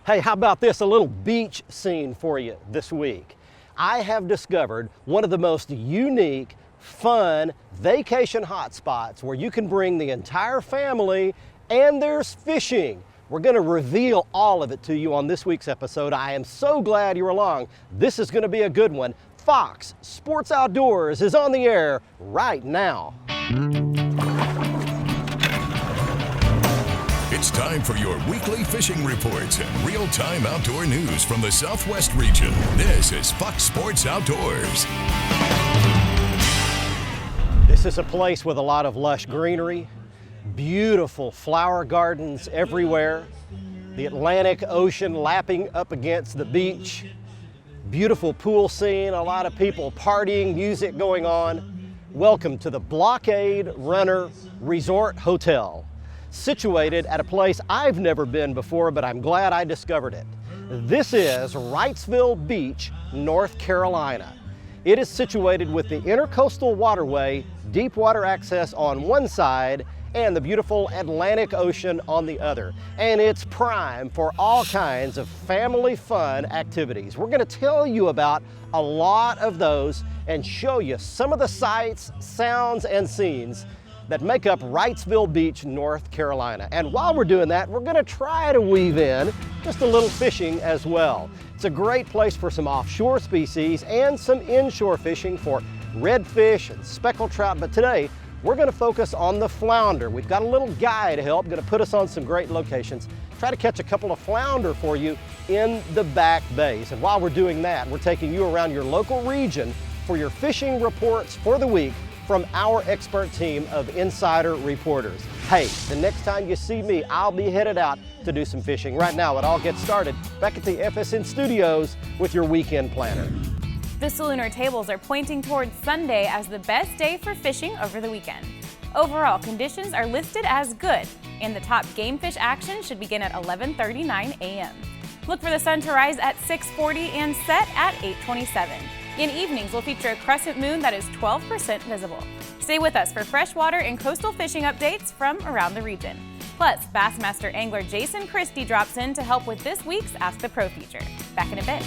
Hey, how about this? A little beach scene for you this week. I have discovered one of the most unique, fun vacation hotspots where you can bring the entire family and there's fishing. We're going to reveal all of it to you on this week's episode. I am so glad you're along. This is going to be a good one. Fox Sports Outdoors is on the air right now. It's time for your weekly fishing reports and real-time outdoor news from the Southwest region. This is Fox Sports Outdoors. This is a place with a lot of lush greenery, beautiful flower gardens everywhere, the Atlantic Ocean lapping up against the beach, beautiful pool scene, a lot of people partying, music going on. Welcome to the Blockade Runner Resort Hotel, situated at a place I've never been before, but I'm glad I discovered it. This is Wrightsville Beach, North Carolina. It is situated with the Intercoastal Waterway, deep water access on one side, and the beautiful Atlantic Ocean on the other. And it's prime for all kinds of family fun activities. We're gonna tell you about a lot of those and show you some of the sights, sounds, and scenes that make up Wrightsville Beach, North Carolina. And while we're doing that, we're gonna try to weave in just a little fishing as well. It's a great place for some offshore species and some inshore fishing for redfish and speckled trout, but today we're gonna focus on the flounder. We've got a little guy to help, gonna put us on some great locations, try to catch a couple of flounder for you in the back bays. And while we're doing that, we're taking you around your local region for your fishing reports for the week from our expert team of insider reporters. Hey, the next time you see me, I'll be headed out to do some fishing. Right now, it all gets started back at the FSN studios with your weekend planner. The Lunar tables are pointing towards Sunday as the best day for fishing over the weekend. Overall, conditions are listed as good, and the top game fish action should begin at 11:39 a.m. Look for the sun to rise at 6:40 and set at 8:27. In evenings, we'll feature a crescent moon that is 12% visible. Stay with us for freshwater and coastal fishing updates from around the region. Plus, Bassmaster angler Jason Christie drops in to help with this week's Ask the Pro feature. Back in a bit.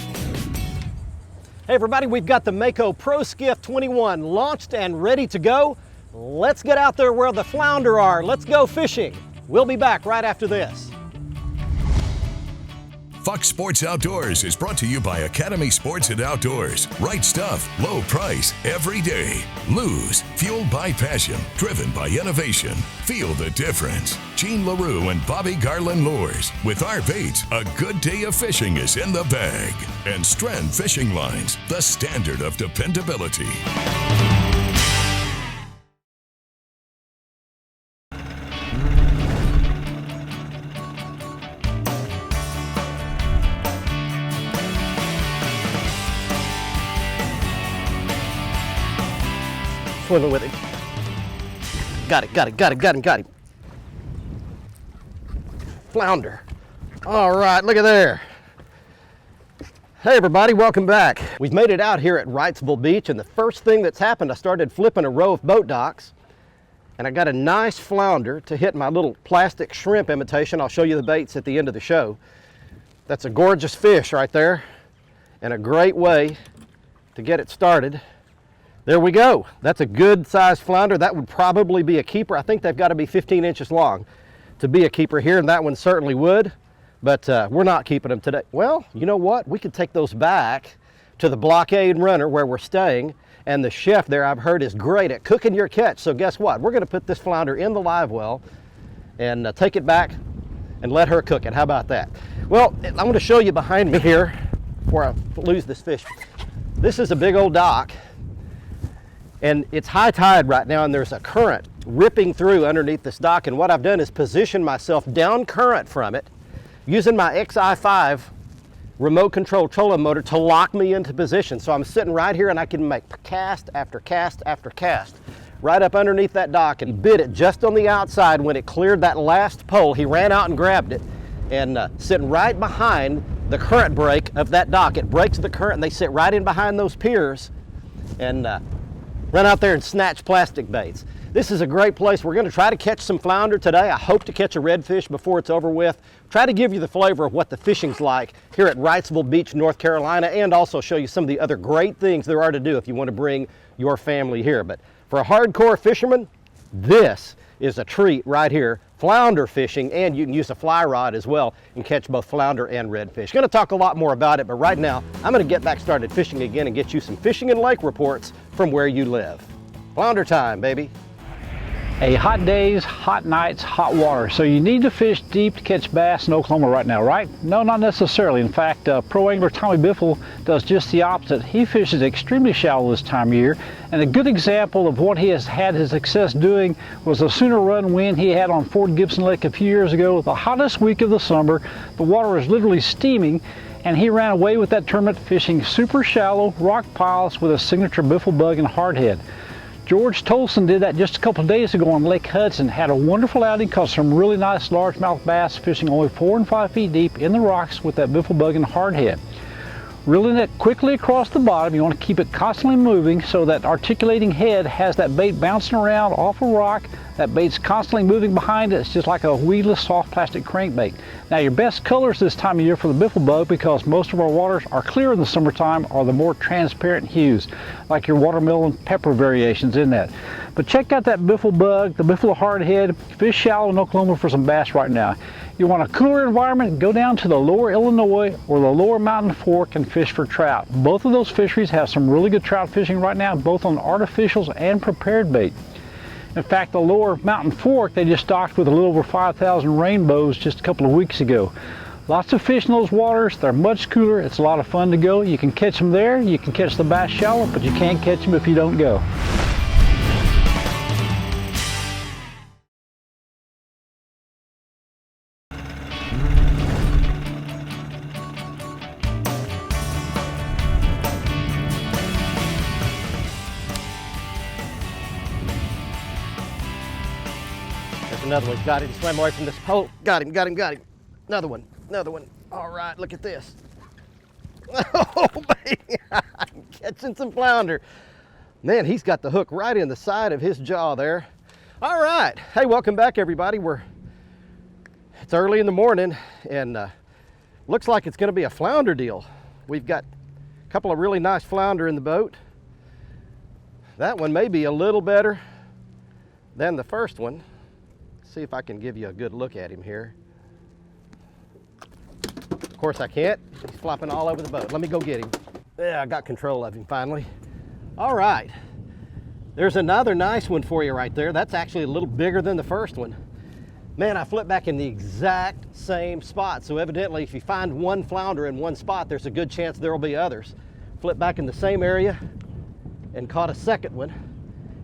Hey everybody, we've got the Mako Pro Skiff 21 launched and ready to go. Let's get out there where the flounder are. Let's go fishing. We'll be back right after this. Fox Sports Outdoors is brought to you by Academy Sports and Outdoors. Right stuff, low price, every day. Lose, fueled by passion, driven by innovation. Feel the difference. Gene LaRue and Bobby Garland Lures. With our baits, a good day of fishing is in the bag. And Strand Fishing Lines, the standard of dependability. Swimming with him. Got him. Flounder. All right, look at there. Hey everybody, welcome back. We've made it out here at Wrightsville Beach, and the first thing that's happened, I started flipping a row of boat docks, and I got a nice flounder to hit my little plastic shrimp imitation. I'll show you the baits at the end of the show. That's a gorgeous fish right there, and a great way to get it started. There we go. That's a good sized flounder. That would probably be a keeper. I think they've got to be 15 inches long to be a keeper here, and that one certainly would, but we're not keeping them today. Well, you know what? We could take those back to the Blockade Runner where we're staying, and the chef there, I've heard, is great at cooking your catch. So guess what? We're gonna put this flounder in the live well and take it back and let her cook it. How about that? Well, I'm gonna show you behind me here before I lose this fish. This is a big old dock, and it's high tide right now, and there's a current ripping through underneath this dock, and what I've done is position myself down current from it using my XI5 remote control trolling motor to lock me into position. So I'm sitting right here and I can make cast after cast after cast right up underneath that dock, and he bit it just on the outside. When it cleared that last pole, he ran out and grabbed it, and sitting right behind the current break of that dock. It breaks the current and they sit right in behind those piers and run out there and snatch plastic baits. This is a great place. We're going to try to catch some flounder today. I hope to catch a redfish before it's over with. Try to give you the flavor of what the fishing's like here at Wrightsville Beach, North Carolina, and also show you some of the other great things there are to do if you want to bring your family here. But for a hardcore fisherman, this is a treat right here. Flounder fishing, and you can use a fly rod as well and catch both flounder and redfish. Going to talk a lot more about it, but right now I'm going to get back started fishing again and get you some fishing and lake reports from where you live. Flounder time, baby. A hot days, hot nights, hot water. So you need to fish deep to catch bass in Oklahoma right now, right? No, not necessarily. In fact, pro angler Tommy Biffle does just the opposite. He fishes extremely shallow this time of year. And a good example of what he has had his success doing was the Sooner Run win he had on Fort Gibson Lake a few years ago. The hottest week of the summer. The water was literally steaming, and he ran away with that tournament fishing super shallow rock piles with a signature Biffle bug and hardhead. George Tolson did that just a couple of days ago on Lake Hudson. Had a wonderful outing, caught some really nice largemouth bass fishing only 4 and 5 feet deep in the rocks with that Biffle bug and hardhead. Reeling it quickly across the bottom, you want to keep it constantly moving so that articulating head has that bait bouncing around off a rock. That bait's constantly moving behind it. It's just like a weedless soft plastic crankbait. Now your best colors this time of year for the Biffle bug, because most of our waters are clear in the summertime, are the more transparent hues, like your watermelon pepper variations in that. But check out that Biffle bug, the Biffle hardhead. Fish shallow in Oklahoma for some bass right now. You want a cooler environment, go down to the lower Illinois or the lower Mountain Fork and fish for trout. Both of those fisheries have some really good trout fishing right now, both on artificials and prepared bait. In fact, the lower Mountain Fork, they just stocked with a little over 5,000 rainbows just a couple of weeks ago. Lots of fish in those waters. They're much cooler. It's a lot of fun to go. You can catch them there. You can catch the bass shallow, but you can't catch them if you don't go. Another one. Got him. Swam away from this pole. Got him. Another one. All right, look at this. Oh, baby. I'm catching some flounder. Man, he's got the hook right in the side of his jaw there. All right. Hey, welcome back, everybody. It's early in the morning, and looks like it's going to be a flounder deal. We've got a couple of really nice flounder in the boat. That one may be a little better than the first one. See if I can give you a good look at him here. Of course I can't. He's flopping all over the boat. Let me go get him. Yeah, I got control of him finally. All right. There's another nice one for you right there. That's actually a little bigger than the first one. Man, I flipped back in the exact same spot. So evidently, if you find one flounder in one spot, there's a good chance there will be others. Flip back in the same area and caught a second one.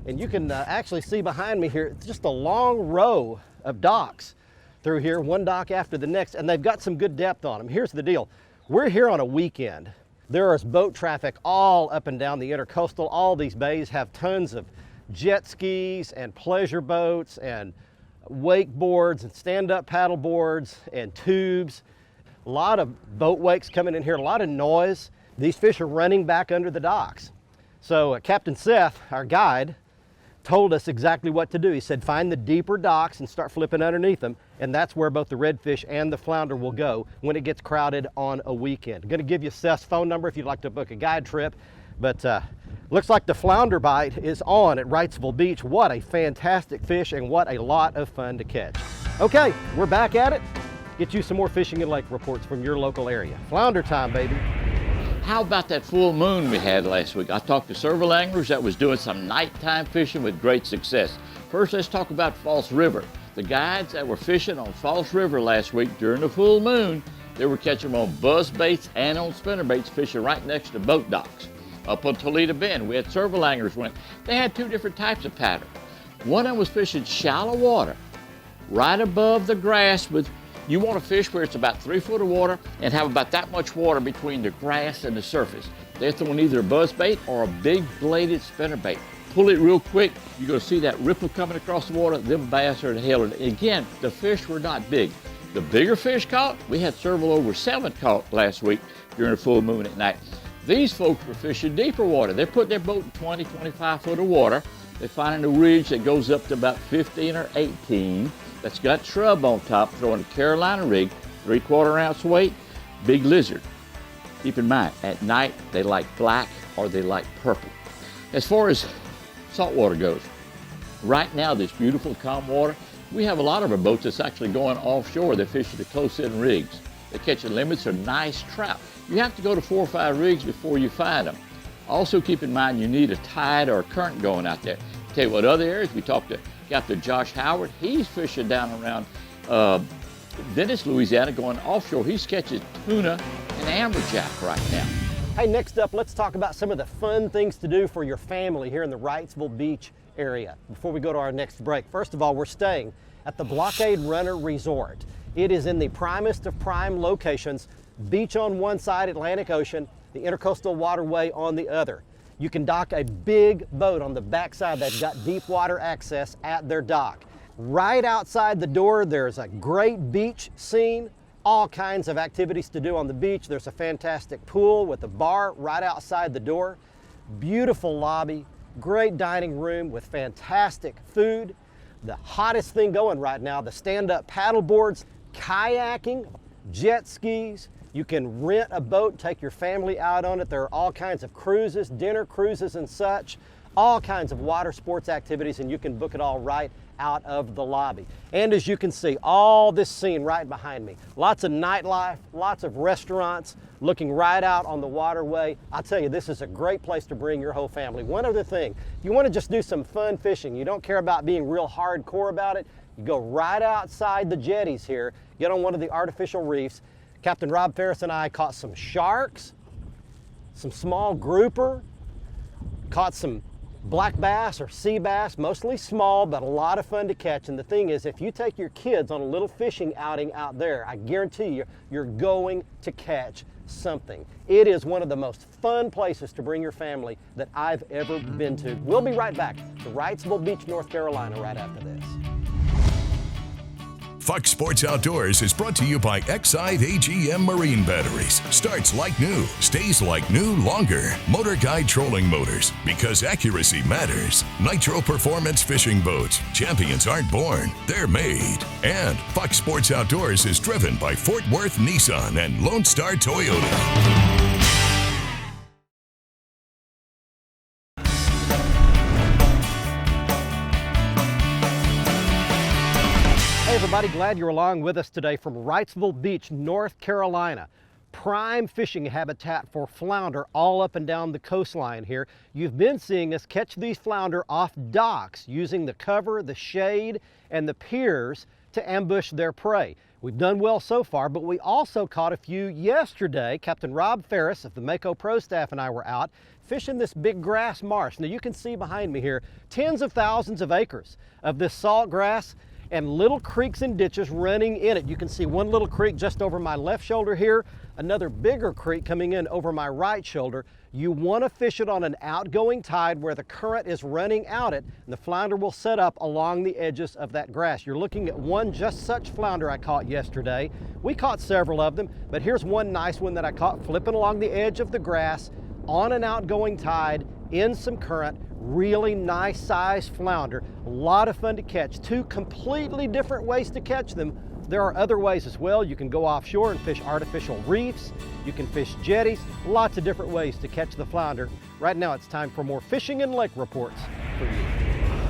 And you can actually see behind me here, it's just a long row of docks through here, one dock after the next, and they've got some good depth on them. Here's the deal. We're here on a weekend. There is boat traffic all up and down the intercoastal. All these bays have tons of jet skis and pleasure boats and wakeboards and stand-up paddle boards and tubes. A lot of boat wakes coming in here, a lot of noise. These fish are running back under the docks. So Captain Seth, our guide, told us exactly what to do. He said, find the deeper docks and start flipping underneath them, and that's where both the redfish and the flounder will go when it gets crowded on a weekend. I'm gonna give you Seth's phone number if you'd like to book a guide trip, but looks like the flounder bite is on at Wrightsville Beach. What a fantastic fish and what a lot of fun to catch. Okay, we're back at it. Get you some more fishing and lake reports from your local area. Flounder time, baby. How about that full moon we had last week? I talked to several anglers that was doing some nighttime fishing with great success. First, let's talk about False River. The guides that were fishing on False River last week during the full moon, they were catching them on buzz baits and on spinner baits fishing right next to boat docks. Up on Toledo Bend, we had several anglers went. They had two different types of pattern. One of them was fishing shallow water, right above the grass with You want to fish where it's about 3 foot of water and have about that much water between the grass and the surface. They're throwing either a buzz bait or a big bladed spinner bait. Pull it real quick, you're going to see that ripple coming across the water. Them bass are to hell. And again, the fish were not big. The bigger fish caught, we had several over 7 caught last week during a full moon at night. These folks were fishing deeper water. They're putting their boat in 20, 25 foot of water. They're finding a ridge that goes up to about 15 or 18 that's got shrub on top, throwing a Carolina rig, 3/4 ounce weight, big lizard. Keep in mind, at night they like black or they like purple. As far as saltwater goes, right now this beautiful calm water, we have a lot of our boats that's actually going offshore. They're fishing the close-in rigs. They catch limits of nice trout. You have to go to 4 or 5 rigs before you find them. Also keep in mind you need a tide or a current going out there. Tell you what other areas, we talked to Captain Josh Howard. He's fishing down around Venice, Louisiana, going offshore. He's catching tuna and amberjack right now. Hey, next up, let's talk about some of the fun things to do for your family here in the Wrightsville Beach area before we go to our next break. First of all, we're staying at the Blockade Runner Resort. It is in the primest of prime locations, beach on one side, Atlantic Ocean, the Intercoastal Waterway on the other. You can dock a big boat on the backside that's got deep water access at their dock. Right outside the door, there's a great beach scene, all kinds of activities to do on the beach. There's a fantastic pool with a bar right outside the door, beautiful lobby, great dining room with fantastic food. The hottest thing going right now, the stand-up paddle boards, kayaking, jet skis. You can rent a boat, take your family out on it. There are all kinds of cruises, dinner cruises and such, all kinds of water sports activities, and you can book it all right out of the lobby. And as you can see, all this scene right behind me, lots of nightlife, lots of restaurants, looking right out on the waterway. I tell you, this is a great place to bring your whole family. One other thing, if you want to just do some fun fishing, you don't care about being real hardcore about it, you go right outside the jetties here, get on one of the artificial reefs. Captain Rob Ferris and I caught some sharks, some small grouper, caught some black bass or sea bass, mostly small, but a lot of fun to catch. And the thing is, if you take your kids on a little fishing outing out there, I guarantee you, you're going to catch something. It is one of the most fun places to bring your family that I've ever been to. We'll be right back to Wrightsville Beach, North Carolina, right after this. Fox Sports Outdoors is brought to you by Excite AGM Marine Batteries. Starts like new, stays like new longer. Motor Guide Trolling Motors, because accuracy matters. Nitro Performance Fishing Boats. Champions aren't born, they're made. And Fox Sports Outdoors is driven by Fort Worth Nissan and Lone Star Toyota. Hey everybody, glad you're along with us today from Wrightsville Beach, North Carolina. Prime fishing habitat for flounder all up and down the coastline here. You've been seeing us catch these flounder off docks using the cover, the shade, and the piers to ambush their prey. We've done well so far, but we also caught a few yesterday. Captain Rob Ferris of the Mako Pro staff and I were out fishing this big grass marsh. Now you can see behind me here, tens of thousands of acres of this salt grass and little creeks and ditches running in it. You can see one little creek just over my left shoulder here, another bigger creek coming in over my right shoulder. You want to fish it on an outgoing tide where the current is running out it, and the flounder will set up along the edges of that grass. You're looking at one just such flounder I caught yesterday. We caught several of them, but here's one nice one that I caught flipping along the edge of the grass on an outgoing tide in some current. Really nice size flounder, a lot of fun to catch. Two completely different ways to catch them. There are other ways as well. You can go offshore and fish artificial reefs. You can fish jetties, lots of different ways to catch the flounder. Right now it's time for more fishing and lake reports for you.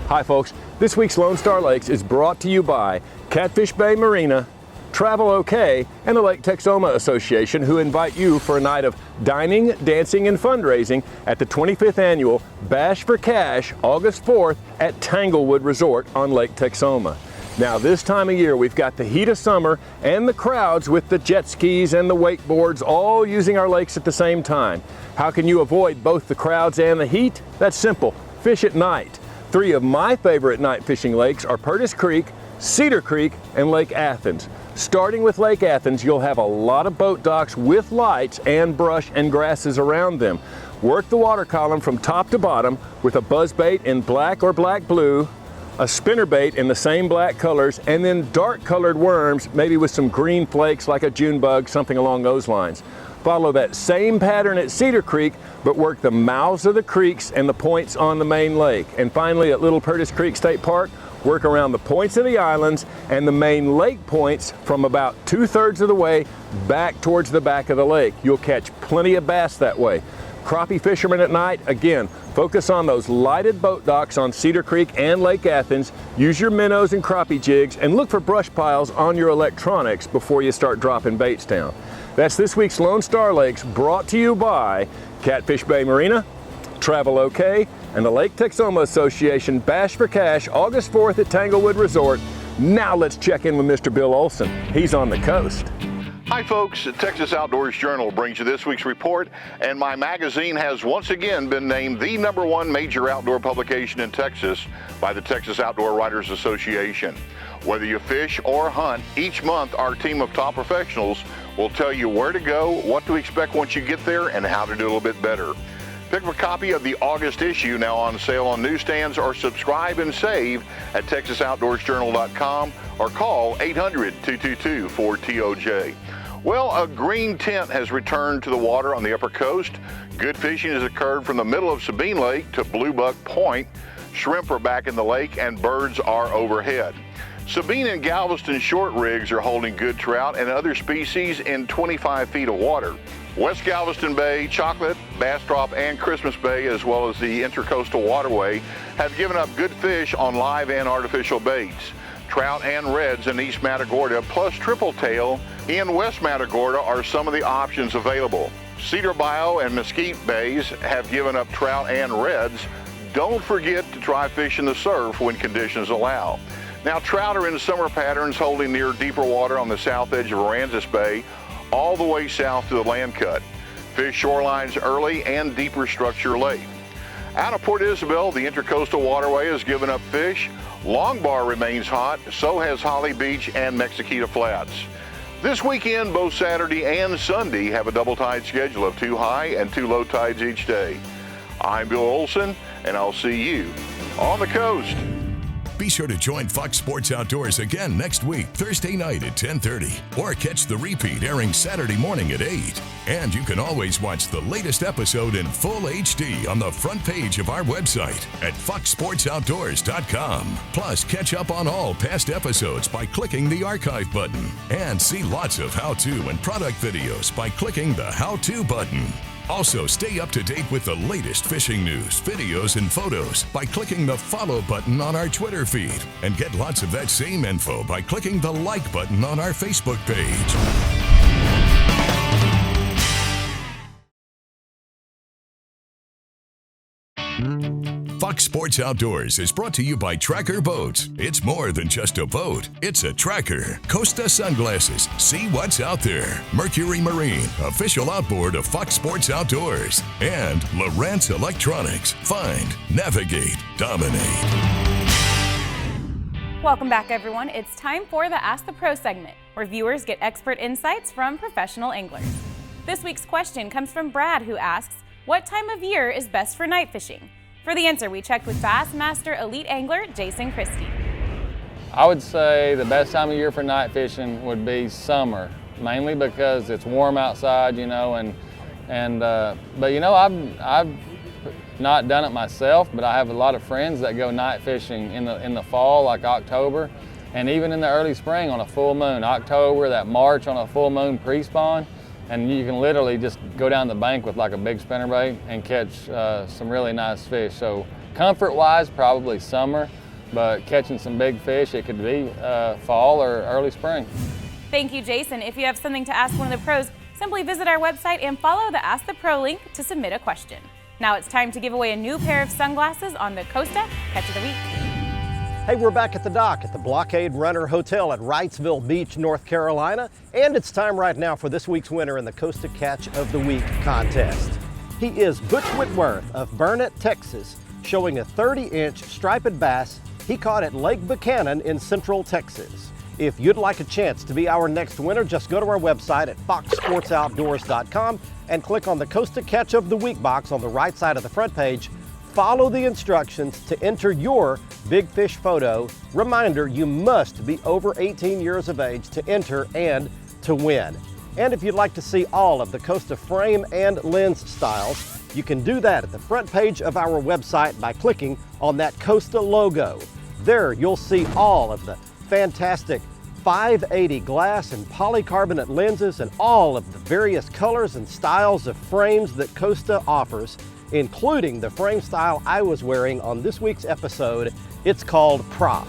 Hi folks, this week's Lone Star Lakes is brought to you by Catfish Bay Marina, Travel OK, and the Lake Texoma Association, who invite you for a night of dining, dancing, and fundraising at the 25th Annual Bash for Cash, August 4th at Tanglewood Resort on Lake Texoma. Now this time of year, we've got the heat of summer and the crowds with the jet skis and the wakeboards all using our lakes at the same time. How can you avoid both the crowds and the heat? That's simple. Fish at night. 3 of my favorite night fishing lakes are Purtis Creek, Cedar Creek, and Lake Athens. Starting with Lake Athens, you'll have a lot of boat docks with lights and brush and grasses around them. Work the water column from top to bottom with a buzzbait in black or black blue, a spinnerbait in the same black colors, and then dark colored worms, maybe with some green flakes like a June bug, something along those lines. Follow that same pattern at Cedar Creek, but work the mouths of the creeks and the points on the main lake. And finally, at Little Curtis Creek State Park, work around the points of the islands and the main lake points from about 2/3 of the way back towards the back of the lake. You'll catch plenty of bass that way. Crappie fishermen at night, again, focus on those lighted boat docks on Cedar Creek and Lake Athens. Use your minnows and crappie jigs and look for brush piles on your electronics before you start dropping baits down. That's this week's Lone Star Lakes, brought to you by Catfish Bay Marina, Travel OK, and the Lake Texoma Association Bash for Cash, August 4th at Tanglewood Resort. Now let's check in with Mr. Bill Olson. He's on the coast. Hi folks, Texas Outdoors Journal brings you this week's report, and my magazine has once again been named the #1 major outdoor publication in Texas by the Texas Outdoor Writers Association. Whether you fish or hunt, each month our team of top professionals will tell you where to go, what to expect once you get there, and how to do a little bit better. Pick up a copy of the August issue, now on sale on newsstands, or subscribe and save at texasoutdoorsjournal.com or call 800-222-4TOJ. Well, a green tint has returned to the water on the upper coast. Good fishing has occurred from the middle of Sabine Lake to Bluebuck Point. Shrimp are back in the lake and birds are overhead. Sabine and Galveston short rigs are holding good trout and other species in 25 feet of water. West Galveston Bay, Chocolate, Bastrop, and Christmas Bay, as well as the Intercoastal Waterway, have given up good fish on live and artificial baits. Trout and reds in East Matagorda, plus triple tail in West Matagorda are some of the options available. Cedar Bayou and Mesquite Bays have given up trout and reds. Don't forget to try fishing the surf when conditions allow. Now, trout are in summer patterns holding near deeper water on the south edge of Aransas Bay, all the way south to the land cut. Fish shorelines early and deeper structure late. Out of Port Isabel, the Intercoastal Waterway has given up fish. Long Bar remains hot, so has Holly Beach and Mexiquita Flats. This weekend, both Saturday and Sunday have a double tide schedule of 2 high and 2 low tides each day. I'm Bill Olson, and I'll see you on the coast. Be sure to join Fox Sports Outdoors again next week, Thursday night at 10:30, or catch the repeat airing Saturday morning at 8. And you can always watch the latest episode in full HD on the front page of our website at foxsportsoutdoors.com. Plus, catch up on all past episodes by clicking the archive button, and see lots of how-to and product videos by clicking the how-to button. Also, stay up to date with the latest fishing news, videos, and photos by clicking the follow button on our Twitter feed, and get lots of that same info by clicking the like button on our Facebook page. Fox Sports Outdoors is brought to you by Tracker Boats. It's more than just a boat, it's a tracker. Costa Sunglasses, see what's out there. Mercury Marine, official outboard of Fox Sports Outdoors. And Lowrance Electronics, find, navigate, dominate. Welcome back, everyone. It's time for the Ask the Pro segment, where viewers get expert insights from professional anglers. This week's question comes from Brad, who asks, what time of year is best for night fishing? For the answer, we checked with Bassmaster Elite Angler Jason Christie. I would say the best time of year for night fishing would be summer, mainly because it's warm outside, you know, but you know, I've not done it myself, but I have a lot of friends that go night fishing in the fall, like October, and even in the early spring on a full moon. October, that March on a full moon pre-spawn, and you can literally just go down the bank with like a big spinnerbait and catch some really nice fish. So comfort-wise, probably summer, but catching some big fish, it could be fall or early spring. Thank you, Jason. If you have something to ask one of the pros, simply visit our website and follow the Ask the Pro link to submit a question. Now it's time to give away a new pair of sunglasses on the Costa Catch of the Week. Hey, we're back at the dock at the Blockade Runner Hotel at Wrightsville Beach, North Carolina, and it's time right now for this week's winner in the Costa Catch of the Week contest. He is Butch Whitworth of Burnett, Texas, showing a 30-inch striped bass he caught at Lake Buchanan in Central Texas. If you'd like a chance to be our next winner, just go to our website at foxsportsoutdoors.com and click on the Costa Catch of the Week box on the right side of the front page. Follow the instructions to enter your big fish photo. Reminder, you must be over 18 years of age to enter and to win. And if you'd like to see all of the Costa frame and lens styles, you can do that at the front page of our website by clicking on that Costa logo. There you'll see all of the fantastic 580 glass and polycarbonate lenses and all of the various colors and styles of frames that Costa offers, including the frame style I was wearing on this week's episode. It's called Prop.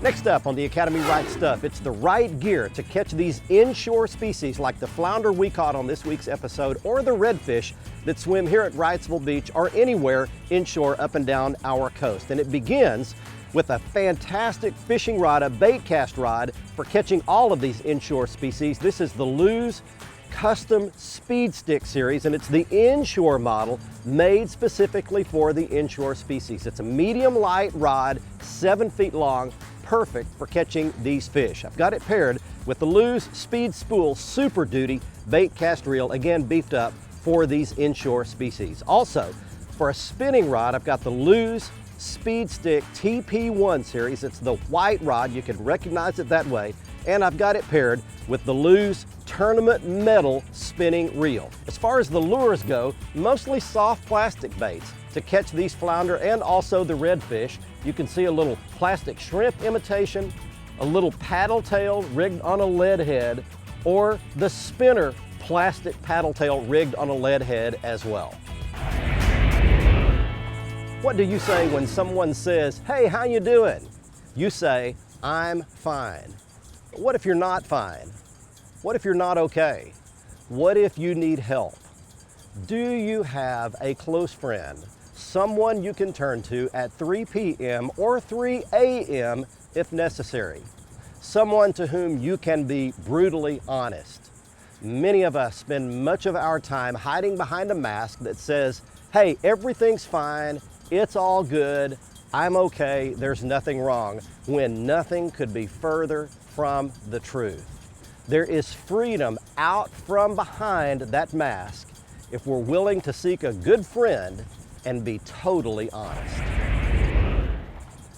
Next up on the Academy Right Stuff, it's the right gear to catch these inshore species like the flounder we caught on this week's episode or the redfish that swim here at Wrightsville Beach or anywhere inshore up and down our coast. And it begins with a fantastic fishing rod, a bait cast rod for catching all of these inshore species. This is the Lew's Custom Speed Stick series, and it's the inshore model made specifically for the inshore species. It's a medium light rod, 7 feet long, perfect for catching these fish. I've got it paired with the Lew's Speed Spool Super Duty bait cast reel, again beefed up for these inshore species. Also, for a spinning rod, I've got the Lew's Speed Stick TP1 series. It's the white rod, you can recognize it that way, and I've got it paired with the Lew's Tournament Metal spinning reel. As far as the lures go, mostly soft plastic baits to catch these flounder and also the redfish. You can see a little plastic shrimp imitation, a little paddle tail rigged on a lead head, or the spinner plastic paddle tail rigged on a lead head as well. What do you say when someone says, "Hey, how you doing?" You say, "I'm fine." But what if you're not fine? What if you're not okay? What if you need help? Do you have a close friend, someone you can turn to at 3 p.m. or 3 a.m. if necessary? Someone to whom you can be brutally honest. Many of us spend much of our time hiding behind a mask that says, "Hey, everything's fine, it's all good, I'm okay, there's nothing wrong," when nothing could be further from the truth. There is freedom out from behind that mask if we're willing to seek a good friend and be totally honest.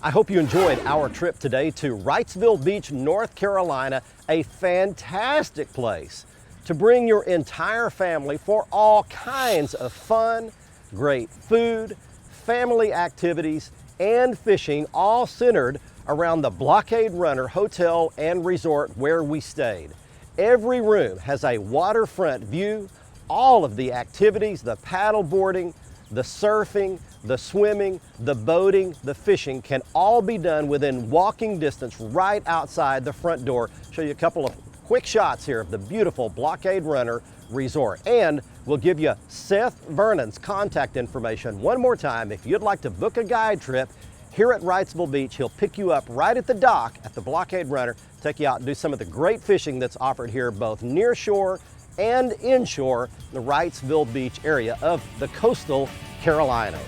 I hope you enjoyed our trip today to Wrightsville Beach, North Carolina, a fantastic place to bring your entire family for all kinds of fun, great food, family activities, and fishing, all centered around the Blockade Runner Hotel and Resort where we stayed. Every room has a waterfront view. All of the activities, the paddle boarding, the surfing, the swimming, the boating, the fishing can all be done within walking distance right outside the front door. Show you a couple of quick shots here of the beautiful Blockade Runner Resort. And we'll give you Seth Vernon's contact information one more time. If you'd like to book a guide trip here at Wrightsville Beach, he'll pick you up right at the dock at the Blockade Runner, take you out and do some of the great fishing that's offered here, both near shore and inshore, the Wrightsville Beach area of the coastal Carolinas.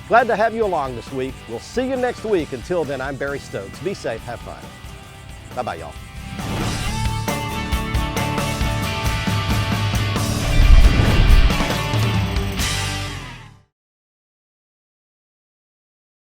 Glad to have you along this week. We'll see you next week. Until then, I'm Barry Stokes. Be safe, have fun. Bye-bye, y'all.